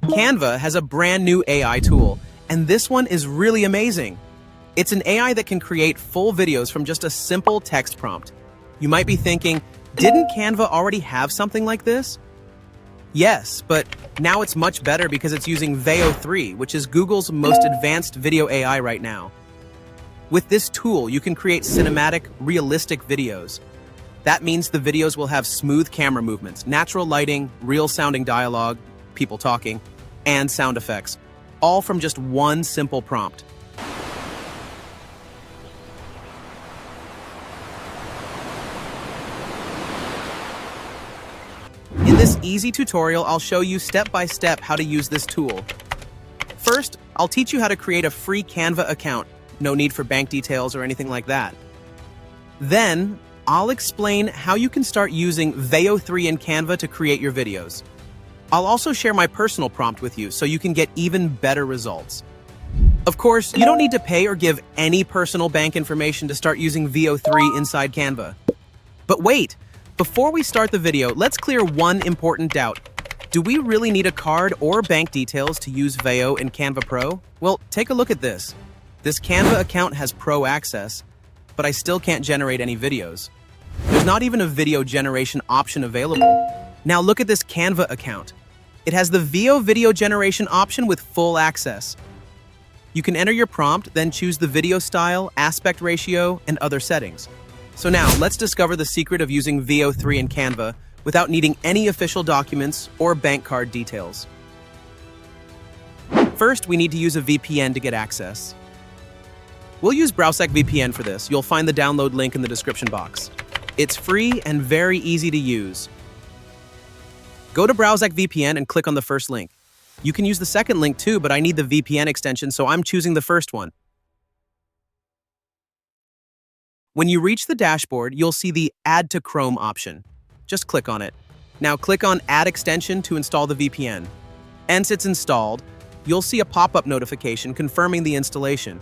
Canva has a brand new AI tool, and this one is really amazing. It's an AI that can create full videos from just a simple text prompt. You might be thinking, didn't Canva already have something like this? Yes, but now it's much better because it's using Veo 3, which is Google's most advanced video AI right now. With this tool, you can create cinematic, realistic videos. That means the videos will have smooth camera movements, natural lighting, real-sounding dialogue, people talking, and sound effects, all from just one simple prompt. In this easy tutorial, I'll show you step-by-step how to use this tool. First, I'll teach you how to create a free Canva account. No need for bank details or anything like that. Then, I'll explain how you can start using Veo 3 in Canva to create your videos. I'll also share my personal prompt with you so you can get even better results. Of course, you don't need to pay or give any personal bank information to start using Veo 3 inside Canva. But wait! Before we start the video, let's clear one important doubt. Do we really need a card or bank details to use Veo in Canva Pro? Well, take a look at this. This Canva account has Pro access, but I still can't generate any videos. There's not even a video generation option available. Now look at this Canva account. It has the Veo video generation option with full access. You can enter your prompt, then choose the video style, aspect ratio, and other settings. So now, let's discover the secret of using Veo 3 in Canva without needing any official documents or bank card details. First, we need to use a VPN to get access. We'll use Browsec VPN for this. You'll find the download link in the description box. It's free and very easy to use. Go to Browsec VPN and click on the first link. You can use the second link too, but I need the VPN extension, so I'm choosing the first one. When you reach the dashboard, you'll see the Add to Chrome option. Just click on it. Now click on Add Extension to install the VPN. Once it's installed, you'll see a pop-up notification confirming the installation.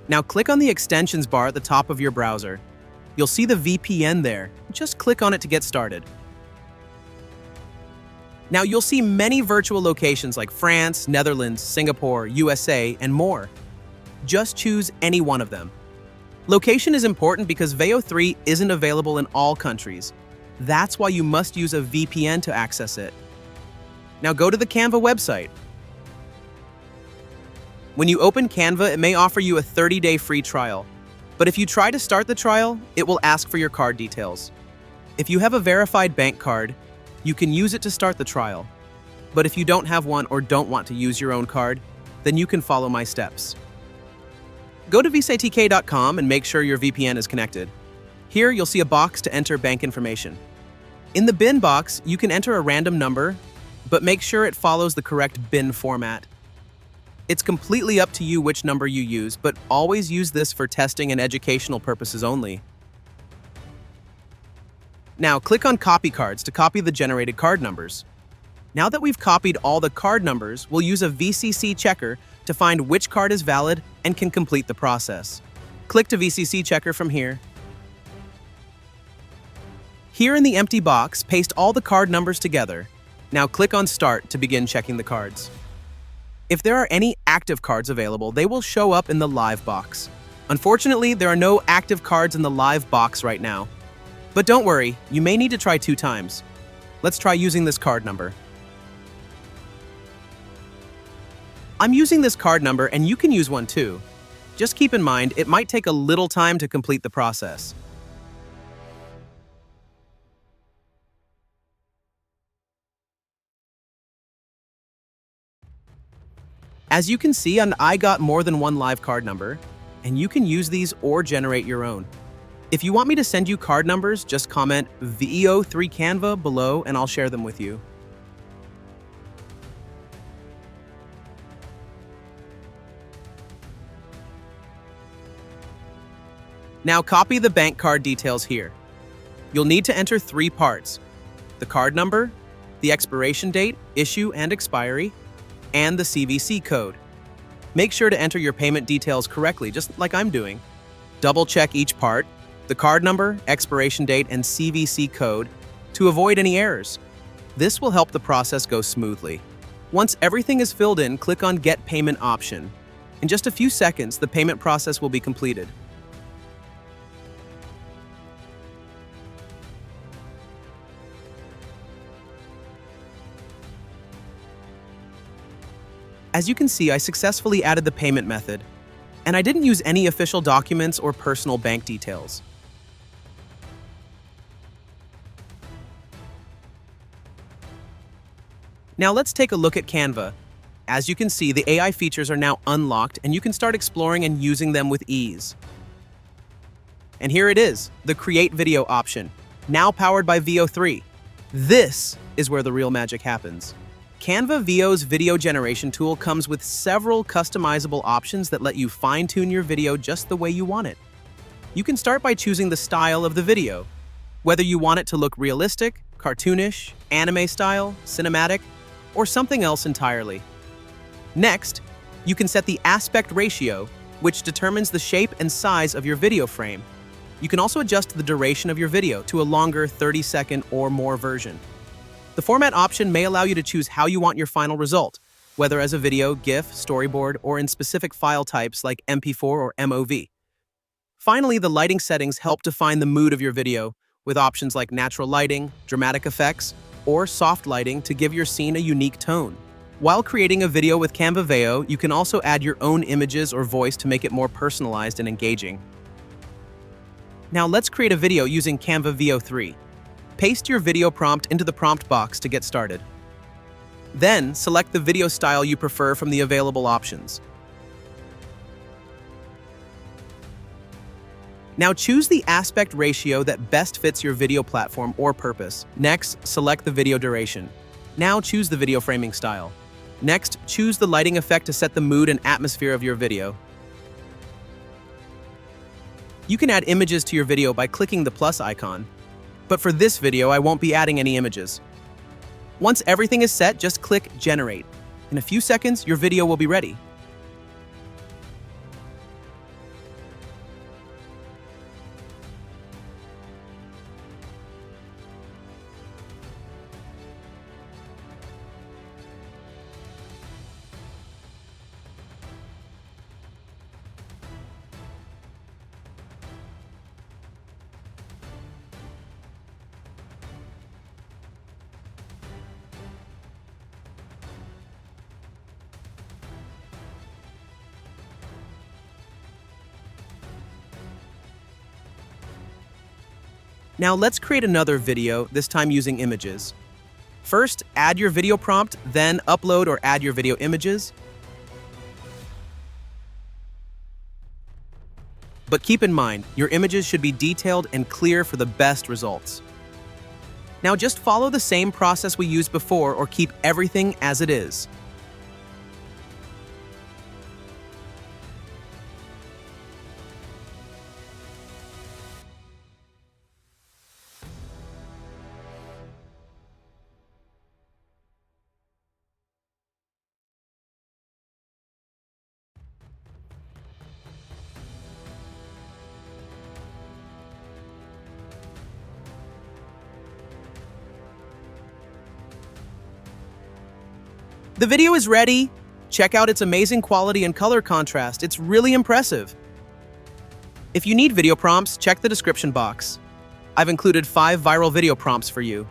Now click on the extensions bar at the top of your browser. You'll see the VPN there. Just click on it to get started. Now you'll see many virtual locations like France, Netherlands, Singapore, USA, and more. Just choose any one of them. Location is important because Veo 3 isn't available in all countries. That's why you must use a VPN to access it. Now go to the Canva website. When you open Canva, it may offer you a 30-day free trial. But if you try to start the trial, it will ask for your card details. If you have a verified bank card, you can use it to start the trial. But if you don't have one or don't want to use your own card, then you can follow my steps. Go to vctk.com and make sure your VPN is connected. Here, you'll see a box to enter bank information. In the BIN box, you can enter a random number, but make sure it follows the correct BIN format. It's completely up to you which number you use, but always use this for testing and educational purposes only. Now, click on Copy Cards to copy the generated card numbers. Now that we've copied all the card numbers, we'll use a VCC checker to find which card is valid and can complete the process. Click to VCC checker from here. Here in the empty box, paste all the card numbers together. Now click on Start to begin checking the cards. If there are any active cards available, they will show up in the live box. Unfortunately, there are no active cards in the live box right now. But don't worry, you may need to try 2 times. Let's try using this card number. I'm using this card number and you can use one too. Just keep in mind, it might take a little time to complete the process. As you can see, I got more than one live card number, and you can use these or generate your own. If you want me to send you card numbers, just comment Veo 3 Canva below and I'll share them with you. Now copy the bank card details here. You'll need to enter 3 parts: the card number, the expiration date, issue and expiry, and the CVC code. Make sure to enter your payment details correctly, just like I'm doing. Double check each part, the card number, expiration date, and CVC code, to avoid any errors. This will help the process go smoothly. Once everything is filled in, click on Get Payment option. In just a few seconds, the payment process will be completed. As you can see, I successfully added the payment method, and I didn't use any official documents or personal bank details. Now let's take a look at Canva. As you can see, the AI features are now unlocked and you can start exploring and using them with ease. And here it is, the Create Video option, now powered by Veo 3. This is where the real magic happens. Canva Veo's video generation tool comes with several customizable options that let you fine-tune your video just the way you want it. You can start by choosing the style of the video, whether you want it to look realistic, cartoonish, anime style, cinematic, or something else entirely. Next, you can set the aspect ratio, which determines the shape and size of your video frame. You can also adjust the duration of your video to a longer 30-second or more version. The format option may allow you to choose how you want your final result, whether as a video, GIF, storyboard, or in specific file types like MP4 or MOV. Finally, the lighting settings help define the mood of your video, with options like natural lighting, dramatic effects, or soft lighting to give your scene a unique tone. While creating a video with Canva Veo, you can also add your own images or voice to make it more personalized and engaging. Now let's create a video using Canva Veo 3. Paste your video prompt into the prompt box to get started. Then, select the video style you prefer from the available options. Now choose the aspect ratio that best fits your video platform or purpose. Next, select the video duration. Now choose the video framing style. Next, choose the lighting effect to set the mood and atmosphere of your video. You can add images to your video by clicking the plus icon. But for this video, I won't be adding any images. Once everything is set, just click Generate. In a few seconds, your video will be ready. Now let's create another video, this time using images. First, add your video prompt, then upload or add your video images. But keep in mind, your images should be detailed and clear for the best results. Now just follow the same process we used before or keep everything as it is. The video is ready. Check out its amazing quality and color contrast. It's really impressive. If you need video prompts, check the description box. I've included 5 viral video prompts for you.